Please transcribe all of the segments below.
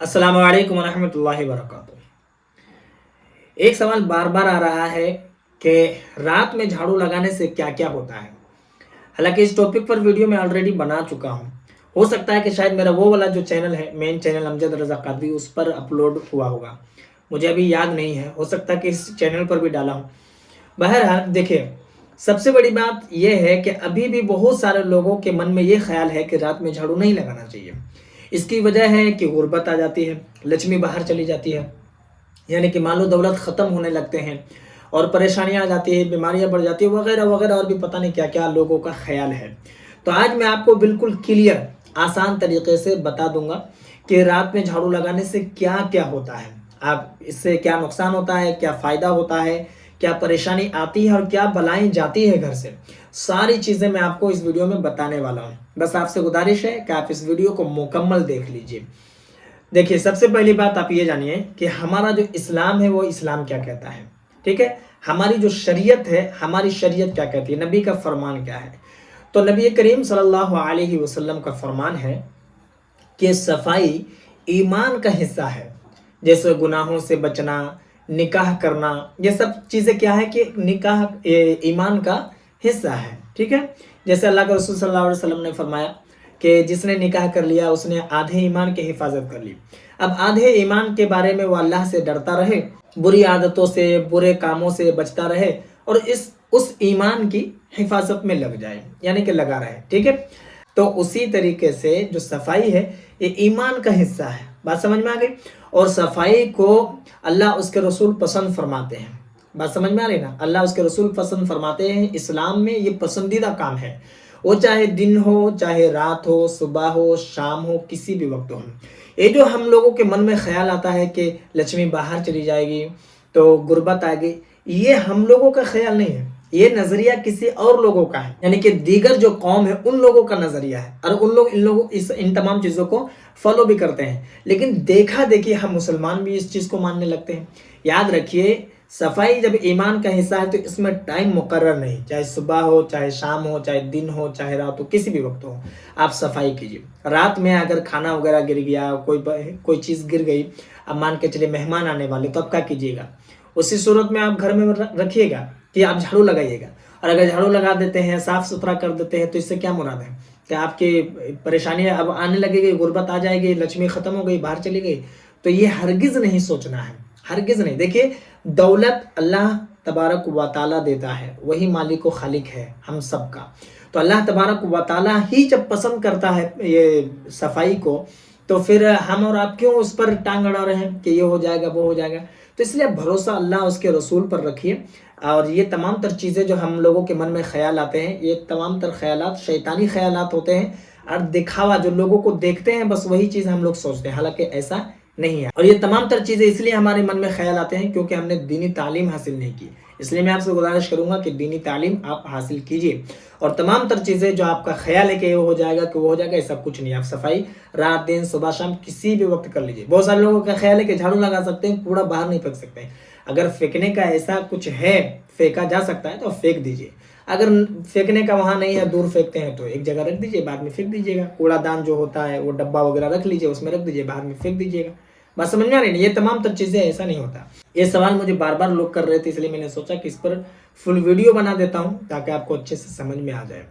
अस्सलाम वालेकुम रहमतुल्लाहि वबरकातुहू। एक सवाल बार बार आ रहा है कि रात में झाड़ू लगाने से क्या क्या होता है। हालांकि इस टॉपिक पर वीडियो मैं ऑलरेडी बना चुका हूँ। हो सकता है कि शायद मेरा वो वाला जो चैनल है, मेन चैनल अमजद रज़ा कादरी, उस पर अपलोड हुआ होगा, मुझे अभी याद नहीं है। हो सकता है कि इस चैनल पर भी डाला हूँ। बहरहाल देखिए, सबसे बड़ी बात यह है कि अभी भी बहुत सारे लोगों के मन में ये ख्याल है कि रात में झाड़ू नहीं लगाना चाहिए। इसकी वजह है कि गुर्बत आ जाती है, लक्ष्मी बाहर चली जाती है, यानी कि मालो दौलत ख़त्म होने लगते हैं और परेशानियां आ जाती है, बीमारियां बढ़ जाती है, वगैरह वगैरह, और भी पता नहीं क्या क्या लोगों का ख्याल है। तो आज मैं आपको बिल्कुल क्लियर आसान तरीके से बता दूंगा कि रात में झाड़ू लगाने से क्या क्या होता है, आप इससे क्या नुकसान होता है, क्या फ़ायदा होता है, क्या परेशानी आती है और क्या बलाएं जाती है घर से। सारी चीज़ें मैं आपको इस वीडियो में बताने वाला हूँ। बस आपसे गुजारिश है कि आप इस वीडियो को मुकम्मल देख लीजिए। देखिए, सबसे पहली बात आप ये जानिए कि हमारा जो इस्लाम है वो इस्लाम क्या कहता है। ठीक है, हमारी जो शरीयत है, हमारी शरीयत क्या कहती है, नबी का फरमान क्या है। तो नबी करीम सल्लल्लाहु अलैहि वसल्लम का फरमान है कि सफाई ईमान का हिस्सा है। जैसे गुनाहों से बचना, निकाह करना, ये सब चीज़ें क्या है कि निकाह ईमान का हिस्सा है। ठीक है, जैसे अल्लाह के रसूल सल्लल्लाहु अलैहि वसल्लम ने फरमाया कि जिसने निकाह कर लिया उसने आधे ईमान की हिफाजत कर ली। अब आधे ईमान के बारे में वो अल्लाह से डरता रहे, बुरी आदतों से, बुरे कामों से बचता रहे और उस ईमान की हिफाजत में लग जाए, यानी कि लगा रहे। ठीक है, तो उसी तरीके से जो सफाई है ये ईमान का हिस्सा है। बात समझ में आ गई। और सफाई को अल्लाह उसके रसूल पसंद फरमाते हैं। बात समझ में आ रही ना, अल्लाह उसके रसूल पसंद फरमाते हैं। इस्लाम में ये पसंदीदा काम है, वो चाहे दिन हो, चाहे रात हो, सुबह हो, शाम हो, किसी भी वक्त हो। ये जो हम लोगों के मन में ख्याल आता है कि लक्ष्मी बाहर चली जाएगी तो गुर्बत आएगी, ये हम लोगों का ख्याल नहीं है, ये नजरिया किसी और लोगों का है, यानी कि दीगर जो कौम है उन लोगों का नजरिया है और उन लोग इन तमाम चीज़ों को फॉलो भी करते हैं। लेकिन देखा देखिए हम मुसलमान भी इस चीज़ को मानने लगते हैं। याद रखिए, सफाई जब ईमान का हिस्सा है तो इसमें टाइम मुकर्रर नहीं, चाहे सुबह हो, चाहे शाम हो, चाहे दिन हो, चाहे रात हो, किसी भी वक्त हो आप सफाई कीजिए। रात में अगर खाना वगैरह गिर गया, कोई चीज़ गिर गई, अब मान के चलिए मेहमान आने वाले, तो अब क्या कीजिएगा, उसी सूरत में आप घर में रखिएगा कि आप झाड़ू लगाइएगा। और अगर झाड़ू लगा देते हैं, साफ सुथरा कर देते हैं, तो इससे क्या मुराद है कि आपकी परेशानियां अब आने लगेगी, गुर्बत आ जाएगी, लक्ष्मी ख़त्म हो गई, बाहर चली गई। तो ये हरगिज़ नहीं सोचना है, हरगिज़ नहीं। देखिए, दौलत अल्लाह तबारक व तआला देता है, वही मालिक व खालिक है हम सब का। तो अल्लाह तबारक व तआला ही जब पसंद करता है ये सफाई को, तो फिर हम और आप क्यों उस पर टांग अड़ा रहे हैं कि ये हो जाएगा, वो हो जाएगा। तो इसलिए भरोसा अल्लाह उसके रसूल पर रखिए। और ये तमाम तर चीज़ें जो हम लोगों के मन में ख्याल आते हैं, ये तमाम तर ख्यालात शैतानी ख्यालात होते हैं और दिखावा, जो लोगों को देखते हैं बस वही चीज़ हम लोग सोचते हैं, हालांकि ऐसा नहीं है। और ये तमाम तर चीज़ें इसलिए हमारे मन में ख्याल आते हैं क्योंकि हमने दीनी तालीम हासिल नहीं की। इसलिए मैं आपसे गुजारिश करूंगा कि दीनी तालीम आप हासिल कीजिए। और तमाम तर चीज़ें जो आपका ख्याल है कि ये हो जाएगा, कि वो हो जाएगा, ऐसा कुछ नहीं। आप सफाई रात दिन सुबह शाम किसी भी वक्त कर लीजिए। बहुत सारे लोगों का ख्याल है कि झाड़ू लगा सकते हैं, कूड़ा बाहर नहीं फेंक सकते। अगर फेंकने का ऐसा कुछ है, फेंका जा सकता है तो फेंक दीजिए। अगर फेंकने का वहाँ नहीं है, दूर फेंकते हैं, तो एक जगह रख दीजिए, बाद में फेंक दीजिएगा। कूड़ादान जो होता है वो डब्बा वगैरह रख लीजिए, उसमें रख दीजिए, बाहर में फेंक दीजिएगा। बात समझ में आ रही है? ये तमाम तर चीज़ें ऐसा नहीं होता। ये सवाल मुझे बार बार लोग कर रहे थे, इसलिए मैंने सोचा कि इस पर फुल वीडियो बना देता हूँ ताकि आपको अच्छे से समझ में आ जाए।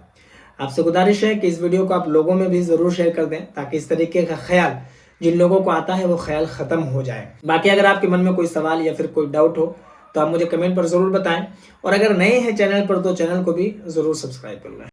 आपसे गुजारिश है कि इस वीडियो को आप लोगों में भी ज़रूर शेयर कर दें ताकि इस तरीके का ख्याल जिन लोगों को आता है वो ख्याल ख़त्म हो जाए। बाकी अगर आपके मन में कोई सवाल या फिर कोई डाउट हो तो आप मुझे कमेंट पर ज़रूर बताएं। और अगर नए हैं चैनल पर तो चैनल को भी ज़रूर सब्सक्राइब कर लें।